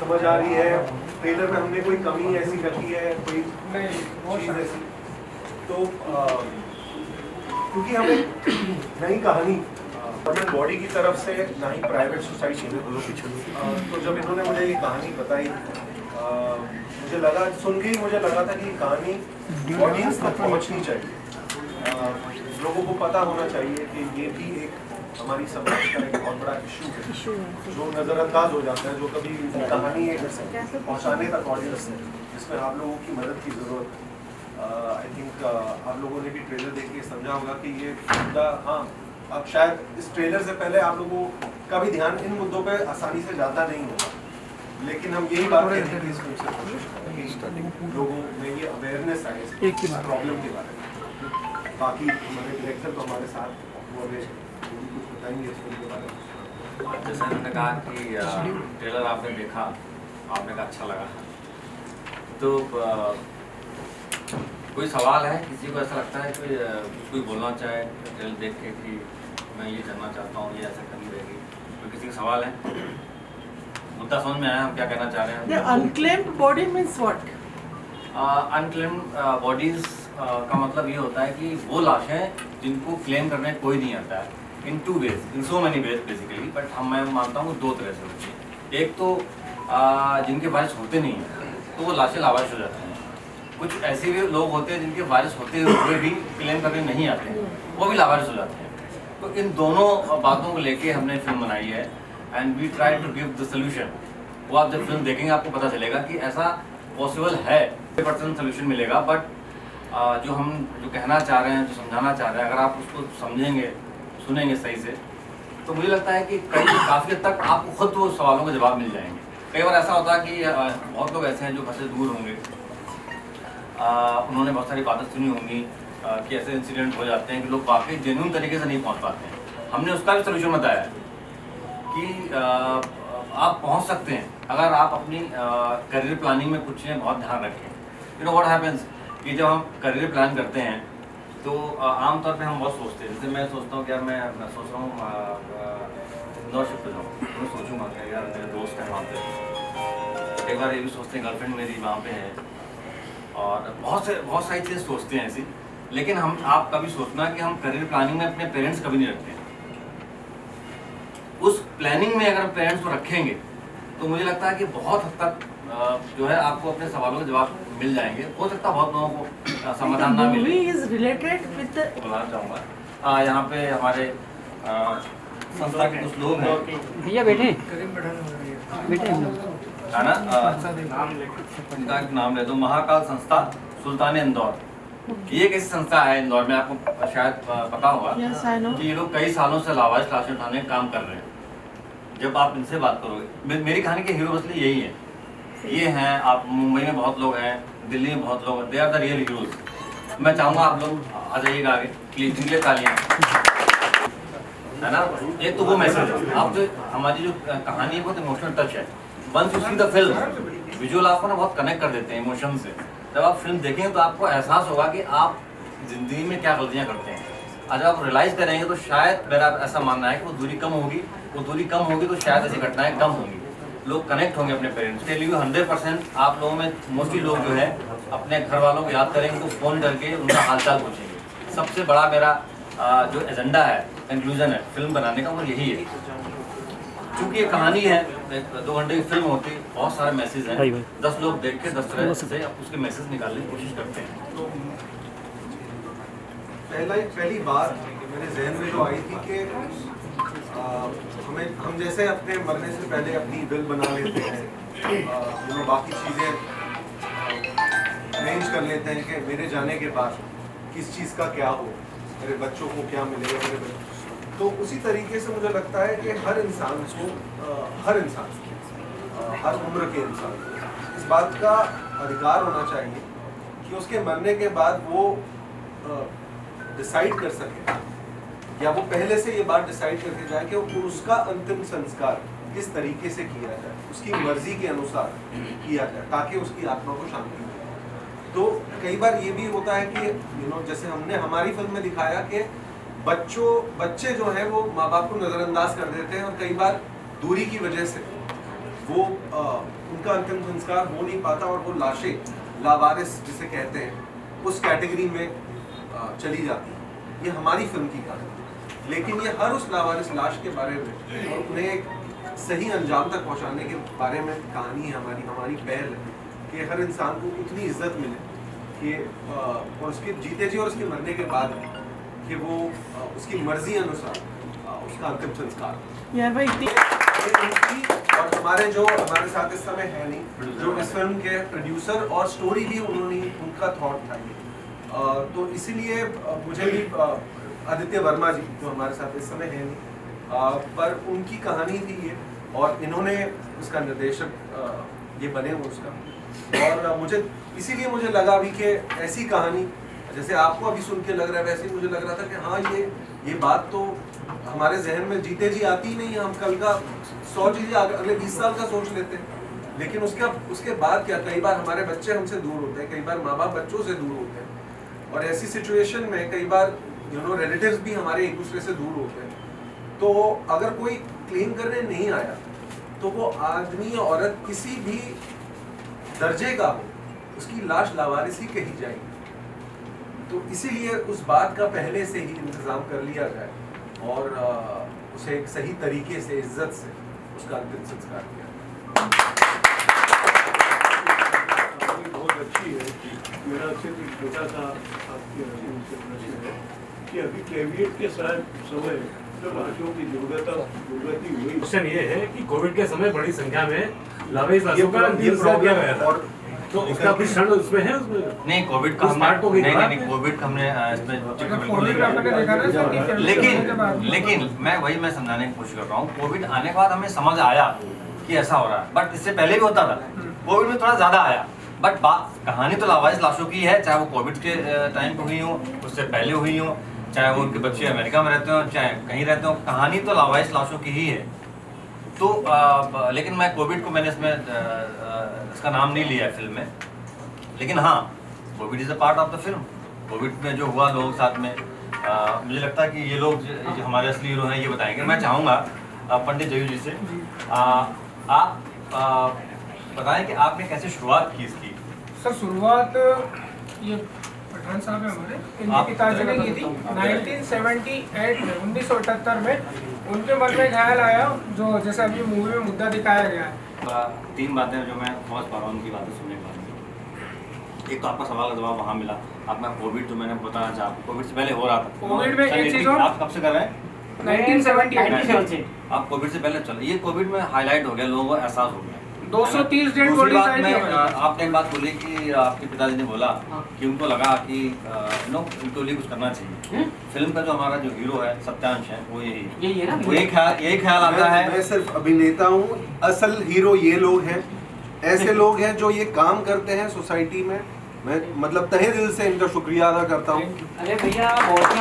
समझ आ रही है, ट्रेलर में हमने कोई कमी ऐसी रखी है, कोई चीज़ ऐसी, तो क्योंकि हमें नई कहानी गवर्नमेंट बॉडी की तरफ से ना ही प्राइवेट सोसाइटी तो जब इन्होंने मुझे ये कहानी बताई, मुझे लगा, सुन के ही मुझे लगा था कि ये कहानी ऑडियंस तक पहुंचनी चाहिए, लोगों को पता होना चाहिए कि ये भी एक हमारी समाज का एक बहुत बड़ा इशू है जो नज़रअंदाज हो जाता है, जो कभी कहानी पहुंचाने तक ऑडियंस है, जिसमें आप लोगों की मदद की ज़रूरत है। आई थिंक आप लोगों ने भी ट्रेलर देख के समझा होगा कि ये मुद्दा, हाँ, अब शायद इस ट्रेलर से पहले आप लोगों का भी ध्यान इन मुद्दों पे आसानी से जाता नहीं होगा, लेकिन हम यही बात कहते हैं कि इस फिल्म से कोशिश करें कि लोगों में ये अवेयरनेस आए इस प्रॉब्लम के बारे में। बाकी हमारे डायरेक्टर तो हमारे साथ वो कुछ बताएंगे इस फिल्म के बारे में। जैसे मैंने कहा कि ट्रेलर आपने देखा, आपने कहा अच्छा लगा, तो कोई सवाल है, किसी को ऐसा लगता है कि कोई बोलना चाहे ट्रेलर देख के कि मैं ये जानना चाहता हूँ, ये ऐसा करनी रहेगी, कोई किसी का सवाल है? मुद्दा समझ में आया हम क्या कहना चाह रहे हैं? The unclaimed body means what? Unclaimed bodies का मतलब ये होता है कि वो लाशें जिनको क्लेम करने कोई नहीं आता है, in two ways, in so many ways basically, but मैं मानता हूँ दो तरह से होती है। एक तो जिनके वारिस होते नहीं हैं तो वो लाशें लावारिस हो जाती हैं। कुछ ऐसे भी लोग होते हैं जिनके वारिस होते हुए भी क्लेम करने नहीं आते हैं, वो भी लावारिस हो जाते हैं। तो इन दोनों बातों को लेके हमने फिल्म बनाई है, and we try to give the solution. वो आप जब फिल्म देखेंगे आपको पता चलेगा कि ऐसा पॉसिबल है, 100% सोल्यूशन मिलेगा, बट जो हम जो कहना चाह रहे हैं, जो समझाना चाह रहे हैं, अगर आप उसको समझेंगे, सुनेंगे सही से, तो मुझे लगता है कि काफ़ी हद तक आपको खुद वो सवालों के जवाब मिल जाएंगे। कई बार ऐसा होता है कि बहुत लोग ऐसे हैं जो घर से दूर होंगे, उन्होंने बहुत सारी बातें सुनी होंगी कि ऐसे इंसिडेंट हो जाते हैं कि लोग वाकई जेन्युइन तरीके से नहीं पहुंच पाते हैं। हमने उसका भी सोल्यूशन बताया कि आप पहुंच सकते हैं अगर आप अपनी करियर प्लानिंग में कुछ चीज़ें बहुत ध्यान रखें। यू नो व्हाट हैपेंस कि जब हम करियर प्लान करते हैं तो आमतौर पे हम बहुत सोचते हैं, जैसे मैं सोचता हूँ कि यार मैं सोच रहा हूँ इंदौर शिफ्ट हो जाऊँ, तो मैं सोचूंगा कि यार मेरे दोस्त हैं वहाँ पे, कई बार ये भी सोचते हैं गर्लफ्रेंड मेरी वहाँ पे है, और बहुत सारी चीज़ें सोचते हैं ऐसी। लेकिन आप कभी सोचना कि हम करियर प्लानिंग में अपने पेरेंट्स कभी नहीं रखते हैं। उस प्लानिंग में अगर पेरेंट्स को रखेंगे तो मुझे लगता है कि बहुत हद तक जो है आपको अपने सवालों के जवाब मिल जाएंगे। हो सकता है बहुत लोगों को समाधान ना मिले। बोलना चाहूँगा यहाँ पे हमारे संस्था के कुछ लोग हैं, भैया बैठे है ना, उनका एक नाम ले दो, महाकाल संस्था सुल्तान इंदौर। ये कैसी संस्था है इंदौर में, आपको शायद पता होगा कि ये लोग कई सालों से लावारिस लाशें उठाने का काम कर रहे हैं। जब आप इनसे बात करोगे, मेरी कहानी के हीरो असली यही है, ये हैं। आप मुंबई में बहुत लोग हैं, दिल्ली में बहुत लोग, they are the real heroes. मैं चाहूँगा आप लोग आ जाइएगा आगे, प्लीज इनके तालियां, है ना। एक तो वो मैसेज है, आप जो हमारी जो कहानी है बहुत इमोशनल टच है। Once you see the film, visual आपको ना बहुत कनेक्ट कर देते हैं इमोशन से। जब आप फिल्म देखेंगे तो आपको एहसास होगा कि आप जिंदगी में क्या गलतियाँ करते हैं, और जब आप रियलाइज़ करेंगे तो शायद मेरा ऐसा मानना है कि वो दूरी कम होगी। वो दूरी कम होगी तो शायद ऐसी घटनाएं कम होंगी, लोग कनेक्ट होंगे अपने पेरेंट्स के लिए। 100% आप लोगों में मोस्टली लोग जो है अपने घर वालों को याद करेंगे, तो फ़ोन करके उनका हालचाल पूछेंगे। सबसे बड़ा मेरा जो एजेंडा है, कंक्लूजन है फिल्म बनाने का, वो यही है। क्योंकि ये कहानी है, 2 घंटे की फिल्म होती, बहुत सारे मैसेज हैं, 10 लोग देख के 10 तरह से उसके मैसेज निकालने की कोशिश करते हैं। तो पहली बात मेरे जहन में जो आई थी कि हम जैसे अपने मरने से पहले अपनी विल बना लेते हैं, बाकी चीज़ें अरेंज कर लेते हैं कि मेरे जाने के बाद किस चीज़ का क्या हो, मेरे बच्चों को क्या मिलेगा, तो उसी तरीके से मुझे लगता है कि हर इंसान हर उम्र के इंसान को इस बात का अधिकार होना चाहिए कि उसके मरने के बाद वो डिसाइड कर सके, या वो पहले से ये बात डिसाइड करके जाए कि उसका अंतिम संस्कार किस तरीके से किया जाए, उसकी मर्जी के अनुसार किया जाए, ताकि उसकी आत्मा को शांति मिले। तो कई बार ये भी होता है कि जैसे हमने हमारी फिल्म में दिखाया कि बच्चे जो हैं वो माँ बाप को नज़रअंदाज कर देते हैं, और कई बार दूरी की वजह से वो उनका अंतिम संस्कार हो नहीं पाता और वो लाशें लावारिस जिसे कहते हैं उस कैटेगरी में चली जाती है। ये हमारी फिल्म की कहानी, लेकिन ये हर उस लावारिस लाश के बारे में और उन्हें एक सही अंजाम तक पहुंचाने के बारे में कहानी है हमारी पहल है कि हर इंसान को उतनी इज्जत मिले कि और उसके जीते जी और उसके मरने के बाद कि वो उसकी मर्जी अनुसार उसका अंतिम संस्कार यार भाई इतनी और हमारे साथ इस समय है नहीं, जो इस फिल्म के प्रोड्यूसर और स्टोरी भी उनका थॉट था ये। तो इसीलिए मुझे भी आदित्य वर्मा जी जो हमारे साथ इस समय है नहीं, पर उनकी कहानी थी ये और इन्होंने उसका निर्देशक ये बने हुए उसका। और इसीलिए मुझे लगा अभी कि ऐसी कहानी जैसे आपको अभी सुन के लग रहा है वैसे ही मुझे लग रहा था कि हाँ ये बात तो हमारे जहन में जीते जी आती ही नहीं है। हम कल का 100 चीजें अगले 20 साल का सोच लेते हैं, लेकिन उसके बाद क्या, कई बार हमारे बच्चे हमसे दूर होते हैं, कई बार माँ बाप बच्चों से दूर होते हैं और ऐसी सिचुएशन में कई बार रिलेटिव्स भी हमारे एक दूसरे से दूर होते हैं। तो अगर कोई क्लेम करने नहीं आया तो वो आदमी या औरत किसी भी दर्जे का हो, उसकी लाश लावारिस ही कही जाएगी। तो इसीलिए उस बात का पहले से ही इंतजाम कर लिया जाए और उसे एक सही तरीके से इज्जत से उसका अंतिम संस्कार किया। बहुत अच्छी है। मेरा सिर्फ एक छोटा सा आपके उनसे प्रश्न है कि अभी कैबिनेट के समय जब लाशों की दुर्गति हुई, क्वेश्चन ये है कि कोविड के समय बड़ी संख्या में लावारिस लाशों का अंतिम संस्कार किया गया था, तो उसका कुछ क्षण उसमें है उसमें नहीं कोविड का नहीं कोविड का हमने इसमें लेकिन मैं समझाने की कोशिश कर रहा हूँ। कोविड आने के बाद हमें समझ आया कि ऐसा हो रहा है, बट इससे पहले भी होता था। कोविड में थोड़ा ज्यादा आया, बट बात कहानी तो लावारिस लाशों की है, चाहे वो कोविड के टाइम पे हुई हो, उससे पहले हुई हो, चाहे वो उनके बच्चे अमेरिका में रहते हो, चाहे कहीं रहते हो, कहानी तो लावारिस लाशों की ही है। तो लेकिन मैं कोविड को मैंने इसमें इसका नाम नहीं लिया है फिल्म में, लेकिन हाँ Covid is a part of the film. Covid में जो हुआ लोगों के साथ में मुझे लगता है कि ये लोग जो हमारे असली हीरो हैं ये बताएंगे। मैं चाहूँगा पंडित जयू जी से आप बताएं कि आपने कैसे शुरुआत की इसकी। सर शुरुआत ये पठान साहब है हमारे, इनके पिताजी ने की थी 1978 में, 1978 में उनके मन में ख्याल आया, जो जैसे अभी मूवी में मुद्दा दिखाया गया है। 3 बातें जो मैं समझ पा रहा हूँ उनकी बातें सुनने के बाद। एक तो आपका सवाल का जवाब वहाँ मिला, आपका कोविड जो मैंने बताना चाहा, कोविड से पहले हो रहा था। कोविड में एक चीज और, आप कब से कर रहे हैं? 1978 से। आप कोविड से पहले चलो, ये कोविड में हाईलाइट हो गया, लोगों को एहसास हो गया। 230 डेड बॉडीज आई थी। आपने एक बात बोली कि आपके पिताजी ने बोला कि उनको लगा कि उनको लिए कुछ करना चाहिए। फिल्म का जो हमारा जो हीरो है सत्यांश है वो यही है ना, वो यही ख्याल आता है। मैं सिर्फ अभिनेता हूँ, असल हीरो ये लोग हैं, ऐसे लोग हैं जो ये काम करते हैं सोसाइटी में। मैं मतलब तहे दिल से इनका शुक्रिया अदा करता हूँ। अरे भैया आप बॉडी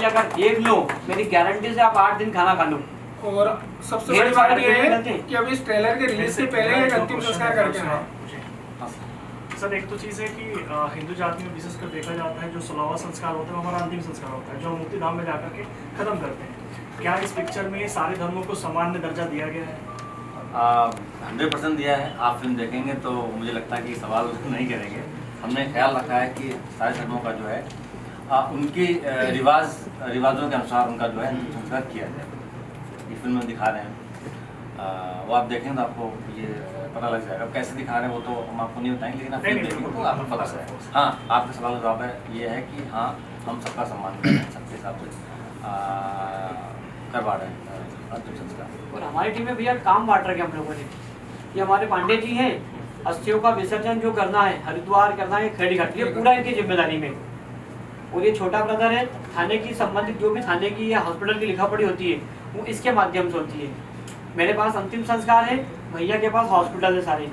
अगर देख लो, मेरी गारंटी से आप 8 दिन खाना खा लो। और सबसे बड़ी बात ये है कि अभी इस ट्रेलर के रिलीज से पहले एक अंतिम संस्कार करके आए। सर एक तो चीज़ है कि हिंदू जाति में विशेषकर देखा जाता है जो 16वां संस्कार होता है वो हमारा अंतिम संस्कार होता है, जो हम मुक्तिधाम में जाकर के खत्म करते हैं। क्या इस पिक्चर में सारे धर्मों को सामान्य दर्जा दिया गया है? 100% दिया है। आप फिल्म देखेंगे तो मुझे लगता है कि सवाल नहीं करेंगे। हमने ख्याल रखा है कि सारे धर्मों का जो है उनकी रिवाजों के अनुसार उनका जो है संस्कार किया जाए। ये फिल्म में दिखा रहे हैं, वो आप देखेंगे तो आपको ये पता लग जाएगा। कैसे दिखा रहे हैं वो तो हम आपको नहीं बताएंगे, लेकिन आप फिल्म देखेंगे तो आपको पता चलेगा। हाँ, आपका सवाल का जवाब है ये है कि हाँ हम सबका सम्मान कर रहे हैं, सबके हिसाब से करवा रहे हैं अंतिम संस्कार। और हमारी टीम में भैया काम बांट रखे हम लोगों ने। ये हमारे पांडे जी हैं, अस्थियों का विसर्जन जो करना है, हरिद्वार करना है, खड़ी घाट, ये पूरा इनकी जिम्मेदारी में। और ये छोटा ब्रदर है, थाने की संबंधित जो भी थाने की या हॉस्पिटल की लिखा पढ़ी होती है वो इसके माध्यम से होती है। मेरे पास अंतिम संस्कार है, भैया के पास हॉस्पिटल है सारे।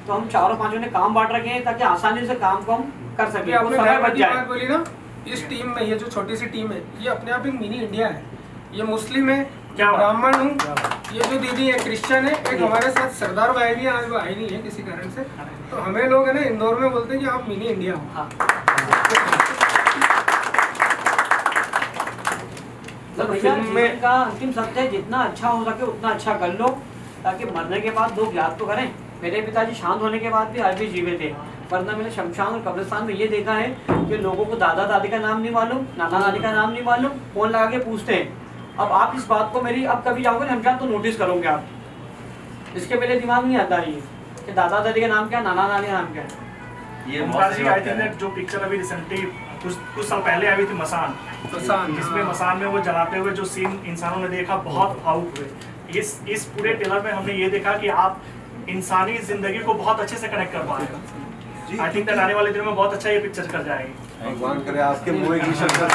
तो हम चारों पांचों ने काम बांट रखे हैं ताकि आसानी से काम को हम कर सकें, आपने समय बच जाए। बोली ना, इस टीम में ये जो छोटी सी टीम है ये अपने आप एक मिनी इंडिया है। ये मुस्लिम है, ब्राह्मण हूँ, ये जो दीदी है क्रिश्चियन है, एक हमारे साथ सरदार भाई भी आज वो आई नहीं है किसी कारण से। तो हमें लोग है ना इंदौर में बोलते हैं कि आप मिनी इंडिया हो। तो भैया जीवन का अंतिम सत्य है, जितना अच्छा हो सके उतना अच्छा कर लो, ताकि मरने के बाद लोग याद तो करें। मेरे पिताजी शांत होने के बाद भी आज भी जीवित थे, वरना मैंने शमशान और कब्रिस्तान में ये देखा है कि लोगों को दादा दादी का नाम नहीं मालूम, नाना नानी का नाम नहीं मालूम, फोन लगा के पूछते हैं। अब आप इस बात को मेरी अब कभी जाओगे शमशान तो नोटिस करोगे आप, इसके मेरे दिमाग नहीं आता ये कि दादा दादी का नाम क्या, नाना नानी का नाम क्या है। ये मुमताज जी, आई थिंक जो पिक्चर अभी रिसेंटली कुछ साल पहले आई थी मसान, जिसमें मसान में वो जलाते हुए जो सीन इंसानों ने देखा, बहुत भावुक हुए। इस पूरे ट्रेलर में हमने ये देखा कि आप इंसानी जिंदगी को बहुत अच्छे से कनेक्ट कर पाए। आई थिंक दैट आने वाले दिनों में बहुत अच्छा ये पिक्चर कर जाएगी। भगवान करे आपके मुंह की शक्ल।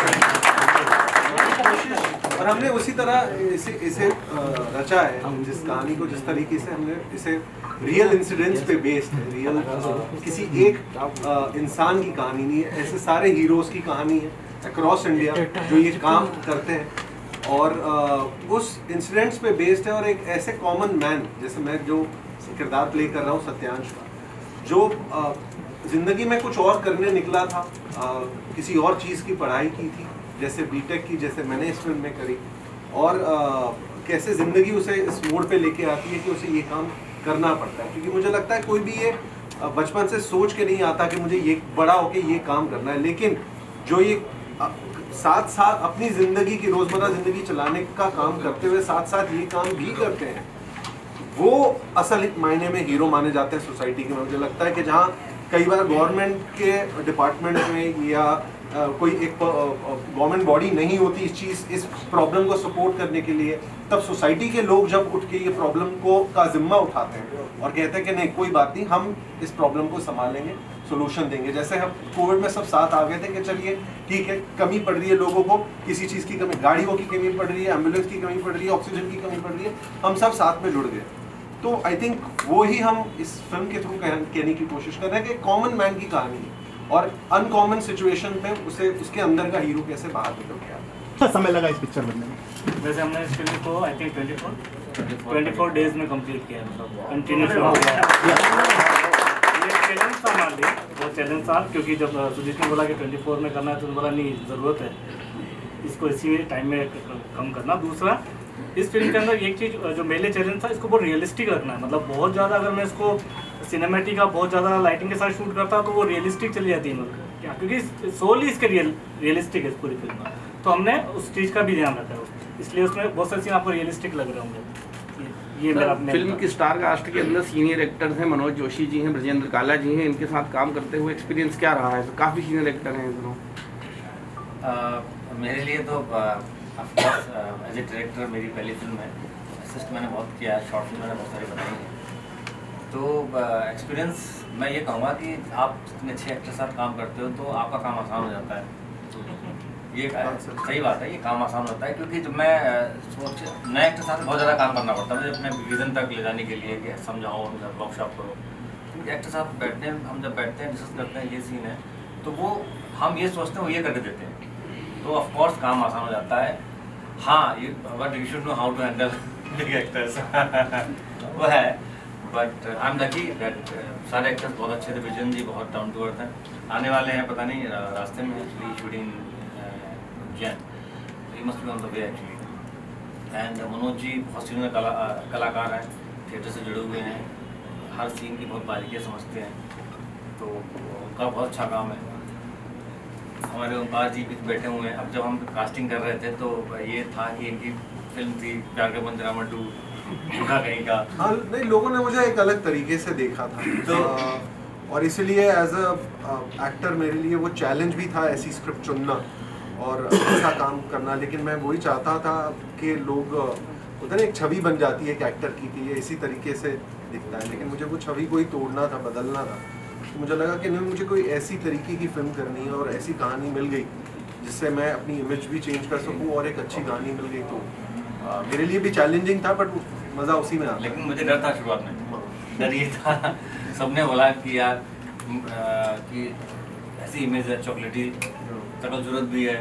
और हमने उसी तरह इसे रचा है, जिस कहानी को जिस तरीके से हमने इसे रियल इंसिडेंट्स पे बेस्ड है, रियल किसी एक इंसान की कहानी नहीं है, ऐसे सारे हीरोज की कहानी है अक्रॉस इंडिया जो ये काम करते हैं और उस इंसिडेंट्स पे बेस्ड है। और एक ऐसे कॉमन मैन जैसे मैं जो किरदार प्ले कर रहा हूँ सत्यांश का, जो जिंदगी में कुछ और करने निकला था, किसी और चीज़ की पढ़ाई की थी, जैसे बीटेक की, जैसे मैंने इस फिल्म में करी, और कैसे ज़िंदगी उसे इस मोड़ पे लेके आती है कि उसे ये काम करना पड़ता है। क्योंकि मुझे लगता है कोई भी ये बचपन से सोच के नहीं आता कि मुझे ये बड़ा होके ये काम करना है, लेकिन जो ये साथ साथ अपनी ज़िंदगी की रोज़मर्रा ज़िंदगी चलाने का काम करते हुए साथ साथ ये काम भी करते हैं, वो असल मायने में हीरो माने जाते हैं सोसाइटी के। मुझे लगता है कि जहाँ कई बार गवर्नमेंट के डिपार्टमेंट में या कोई एक गवर्नमेंट बॉडी नहीं होती इस प्रॉब्लम को सपोर्ट करने के लिए, तब सोसाइटी के लोग जब उठ के ये प्रॉब्लम का जिम्मा उठाते हैं और कहते हैं कि नहीं कोई बात नहीं, हम इस प्रॉब्लम को संभालेंगे, सोल्यूशन देंगे। जैसे हम कोविड में सब साथ आ गए थे कि चलिए ठीक है, कमी पड़ रही है लोगों को, किसी चीज़ की कमी, गाड़ियों की कमी पड़ रही है, एम्बुलेंस की कमी पड़ रही है, ऑक्सीजन की कमी पड़ रही है, हम सब साथ में जुड़ गए। तो आई थिंक वो ही हम इस फिल्म के थ्रू कहने की कोशिश कर रहे हैं कि कॉमन मैन की कहानी है और अनकॉमन सिचुएशन में उसे उसके अंदर का हीरो कैसे बाहर निकल के आता है। कितना समय लगा इस पिक्चर बनने में? वैसे हमने इस फिल्म को आई थिंक 24 डेज में कंप्लीट किया, मतलब कंटिन्यूस हो गया। ये चैलेंज था हमारे लिए, बहुत चैलेंज था, क्योंकि जब सुजीत ने बोला कि 24 में करना है तो बोला नहीं, ज़रूरत है इसको इसी टाइम में कम करना। दूसरा, इस फिल्म के अंदर एक चीज़ जो मेरे लिए चैलेंज था, इसको बहुत रियलिस्टिक रखना है। मतलब बहुत ज़्यादा अगर मैं इसको सिनेमेटिक का बहुत ज़्यादा लाइटिंग के साथ शूट करता तो वो रियलिस्टिक चली जाती है क्या, क्योंकि सोली इसके रियलिस्टिक है इस पूरी फिल्म में, तो हमने उस चीज़ का भी ध्यान रखा है, इसलिए उसमें बहुत सारे सीन आपको रियलिस्टिक लग रहे होंगे। ये मेरा फिल्म की स्टार कास्ट के अंदर सीनियर एक्टर्स हैं, मनोज जोशी जी हैं, ब्रजेंद्र काला जी हैं, इनके साथ काम करते हुए एक्सपीरियंस क्या रहा है? काफ़ी सीनियर एक्टर हैं दोनों। मेरे लिए तो ऑफकोर्स एज ए डायरेक्टर मेरी पहली फिल्म है, असिस्ट मैंने बहुत किया है, शॉर्ट फिल्म मैंने बहुत सारी बनाई हैं, तो एक्सपीरियंस मैं ये कहूँगा कि आप इतने अच्छे एक्टर के साथ काम करते हो तो आपका काम आसान हो जाता है। ये सही बात है, ये काम आसान होता है, क्योंकि जब मैं नए एक्टर के साथ बहुत ज़्यादा काम करना पड़ता है मुझे अपने विजन तक ले जाने के लिए, कि समझाओ, वर्कशॉप करो। क्योंकि एक्टर के साथ बैठते हैं, हम जब बैठते हैं डिस्कस करते हैं ये सीन है, तो वो हम ये सोचते हैं वो ये करके देते हैं, तो ऑफ कोर्स काम आसान हो जाता है। हाँ, you should know how to handle big actors वो है, but I am lucky that सारे एक्टर्स बहुत अच्छे थे। विजन जी बहुत डाउन टू अर्थ हैं, आने वाले हैं, पता नहीं रास्ते में एक्चुअली शूटिंग जैन, he must be on the way actually. And Manoj ji बहुत सीनियर कलाकार हैं, थिएटर से जुड़े हुए हैं, हर सीन की बहुत बारीकियाँ समझते हैं, तो उनका बहुत अच्छा काम है। हमारे ओंकार जी भी बैठे हुए हैं। अब जब हम कास्टिंग कर रहे थे तो ये था कि इनकी फिल्म थी प्यार का पंजनामा 2 उनका कहीं का। हाँ, नहीं, लोगों ने मुझे एक अलग तरीके से देखा था तो और इसलिए एज अ एक्टर मेरे लिए वो चैलेंज भी था ऐसी स्क्रिप्ट चुनना और ऐसा काम करना। लेकिन मैं वही चाहता था कि लोग उधर एक छवि बन जाती है कि एक्टर की कि ये इसी तरीके से दिखता है, लेकिन मुझे वो छवि को ही तोड़ना था, बदलना था। तो मुझे लगा कि नहीं, मुझे कोई ऐसी तरीके की फिल्म करनी है और ऐसी कहानी मिल गई जिससे मैं अपनी इमेज भी चेंज कर सकूं और एक अच्छी कहानी मिल गई। तो मेरे लिए भी चैलेंजिंग था, बट मज़ा उसी में आता। लेकिन मुझे डर था शुरुआत में, डर ये था, सबने बोला कि यार कि ऐसी इमेज है चॉकलेटी, तकल जरूरत भी है,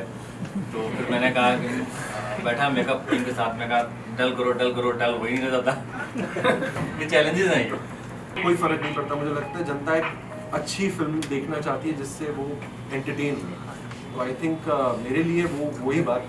तो फिर मैंने कहा कि बैठा मेकअप टीम के साथ में कहा डल करो डल करो, डल वही नहीं रहता। ये चैलेंजेस हैं, ये कोई फ़र्क नहीं पड़ता। मुझे लगता है जनता एक अच्छी फिल्म देखना चाहती है जिससे वो एंटरटेन हो। तो आई थिंक मेरे लिए वो वही बात